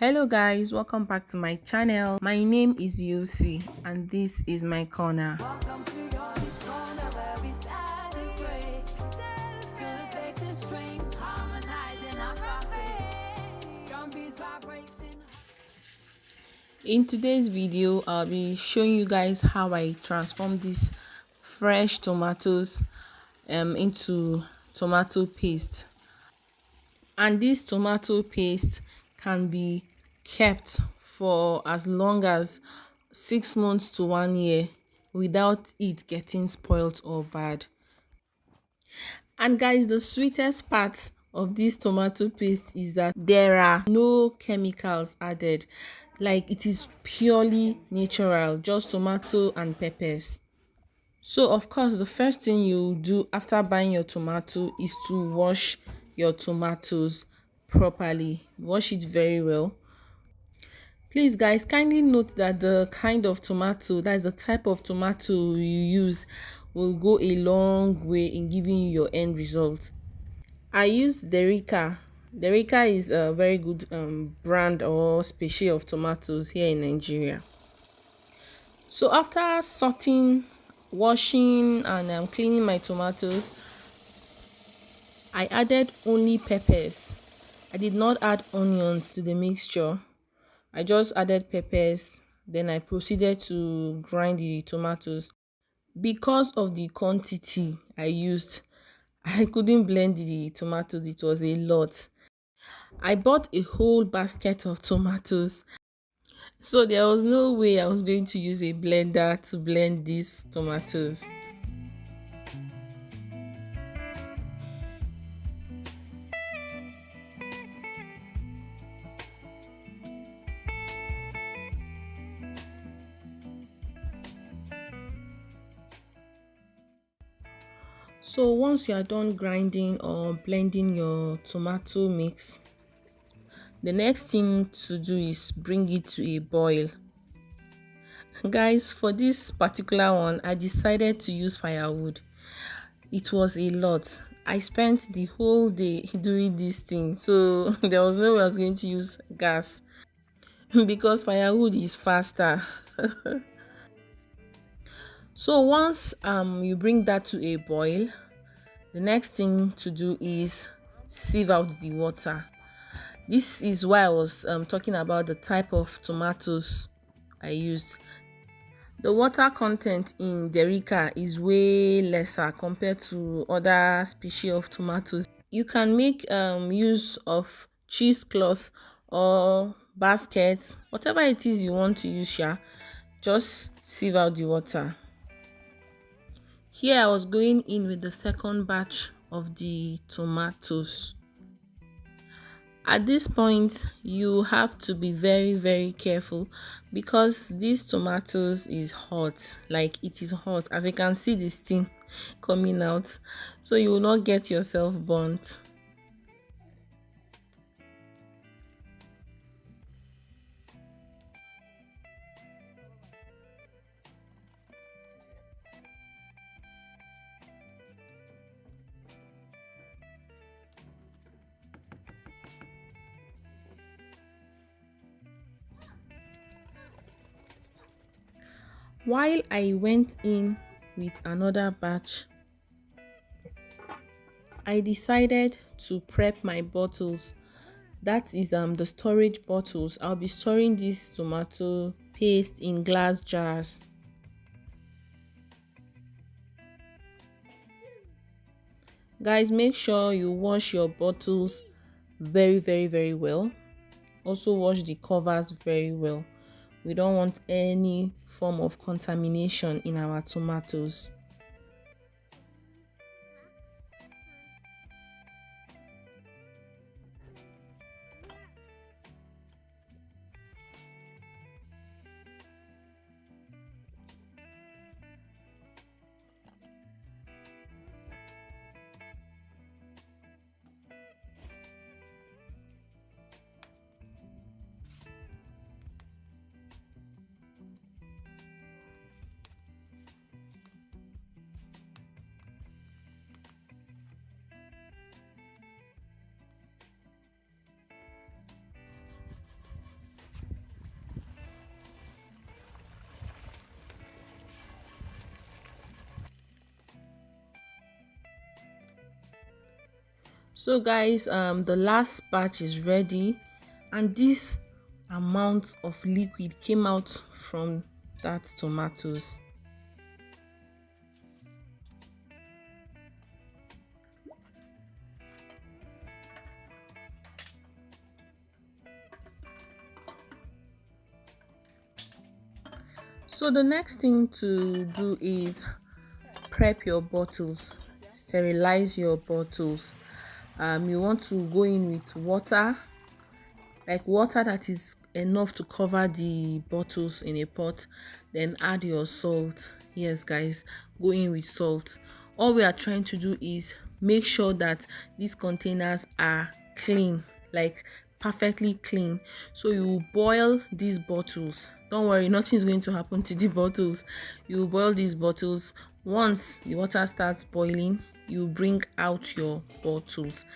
Hello guys, welcome back to my channel. My name is Yusi and this is my corner. Welcome to Yoshi's Corner, where we celebrate good bass and strings, harmonizing our profit. Drum beats vibrating. In today's video, I'll be showing you guys how I transform these fresh tomatoes into tomato paste. And this tomato paste can be kept for as long as 6 months to 1 year without it getting spoiled or bad. And guys, the sweetest part of this tomato paste is that there are no chemicals added. Like, it is purely natural, just tomato and peppers. So of course, the first thing you do after buying your tomato is to wash your tomatoes properly. Wash it very well. Please guys, kindly note that the kind of tomato, that is the type of tomato you use, will go a long way in giving you your end result. I use Derica. Derica is a very good brand or species of tomatoes here in Nigeria. So after sorting, washing and cleaning my tomatoes, I added only peppers. I did not add onions to the mixture. I just added peppers. Then I proceeded to grind the tomatoes. Because of the quantity I used, I couldn't blend the tomatoes. It was a lot. I bought a whole basket of tomatoes. So there was no way I was going to use a blender to blend these tomatoes. So once you are done grinding or blending your tomato mix, the next thing to do is bring it to a boil. Guys, for this particular one, I decided to use firewood. It was a lot. I spent the whole day doing this thing, so there was no way I was going to use gas because firewood is faster. So once you bring that to a boil, the next thing to do is sieve out the water. This is why I was talking about the type of tomatoes I used. The water content in Derica is way lesser compared to other species of tomatoes. You can make use of cheesecloth or basket, whatever it is you want to use here. Just sieve out the water. Here I was going in with the second batch of the tomatoes. At this point, you have to be very careful because these tomatoes is hot. Like, it is hot. As you can see, this thing coming out, so you will not get yourself burnt. While I went in with another batch, I decided to prep my bottles. That is the storage bottles. I'll be storing this tomato paste in glass jars. Guys, make sure you wash your bottles very well. Also wash the covers very well. We don't want any form of contamination in our tomatoes. So guys, the last batch is ready, and this amount of liquid came out from that tomatoes. So the next thing to do is prep your bottles, sterilize your bottles. You want to go in with water, like water that is enough to cover the bottles in a pot. Then add your salt. Yes guys, go in with salt. All we are trying to do is make sure that these containers are clean, like perfectly clean. So you boil these bottles. Don't worry, nothing is going to happen to the bottles. You boil these bottles. Once the water starts boiling, you bring out your bottles.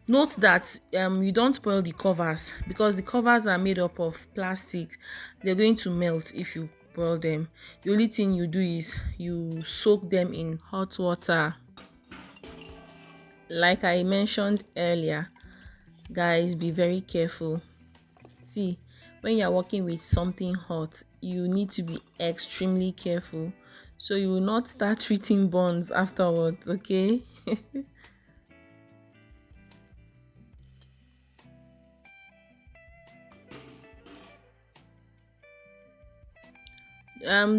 Note that you don't boil the covers, because the covers are made up of plastic. They're going to melt if you boil them. The only thing you do is you soak them in hot water. Like I mentioned earlier, guys, be very careful. See, when you're working with something hot, you need to be extremely careful, so you will not start treating burns afterwards, okay?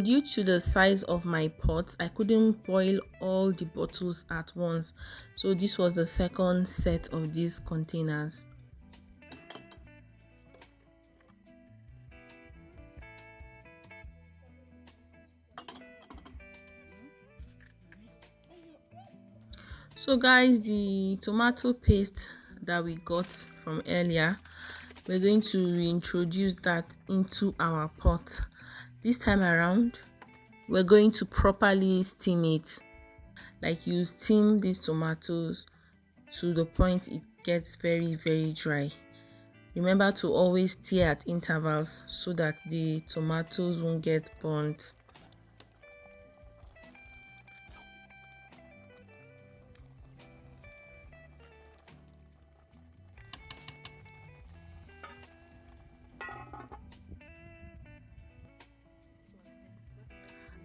Due to the size of my pot, I couldn't boil all the bottles at once, so this was the second set of these containers. So guys, the tomato paste that we got from earlier, we're going to reintroduce that into our pot. This time around, we're going to properly steam it. Like, you steam these tomatoes to the point it gets very dry. Remember to always stir at intervals so that the tomatoes won't get burnt.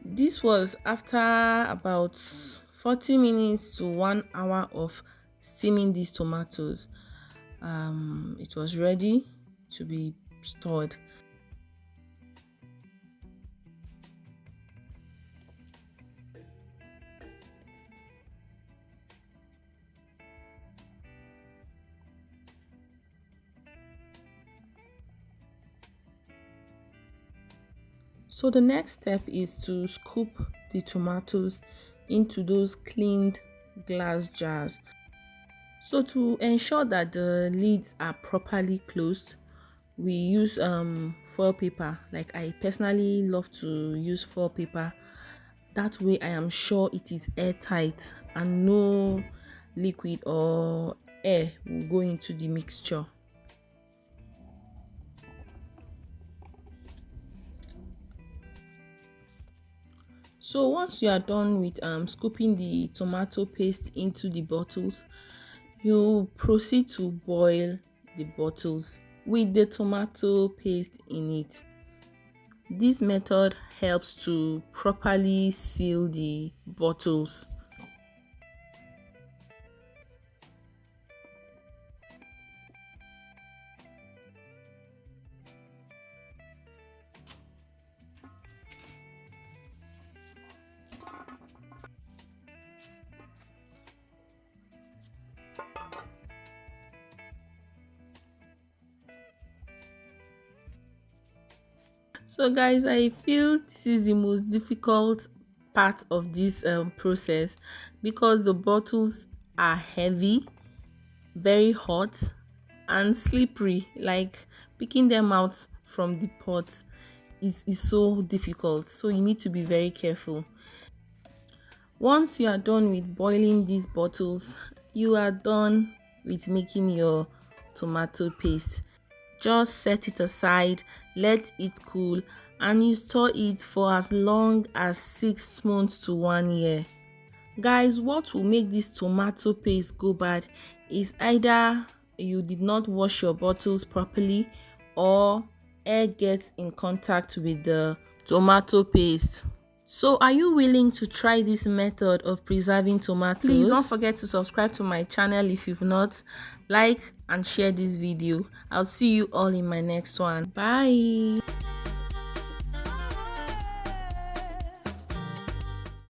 This was after about 40 minutes to 1 hour of steaming these tomatoes. It was ready to be stored. So the next step is to scoop the tomatoes into those cleaned glass jars. So to ensure that the lids are properly closed, we use foil paper. Like, I personally love to use foil paper. That way I am sure it is airtight and no liquid or air will go into the mixture. So once you are done with scooping the tomato paste into the bottles, you proceed to boil the bottles with the tomato paste in it. This method helps to properly seal the bottles. So guys, I feel this is the most difficult part of this process, because the bottles are heavy, very hot and slippery. Like, picking them out from the pot is so difficult, so you need to be very careful. Once you are done with boiling these bottles, you are done with making your tomato paste. Just set it aside, let it cool, and you store it for as long as 6 months to 1 year. Guys, what will make this tomato paste go bad is either you did not wash your bottles properly or air gets in contact with the tomato paste. So are you willing to try this method of preserving tomatoes? Please don't forget to subscribe to my channel if you've not. Like and share this video. I'll see you all in my next one. Bye.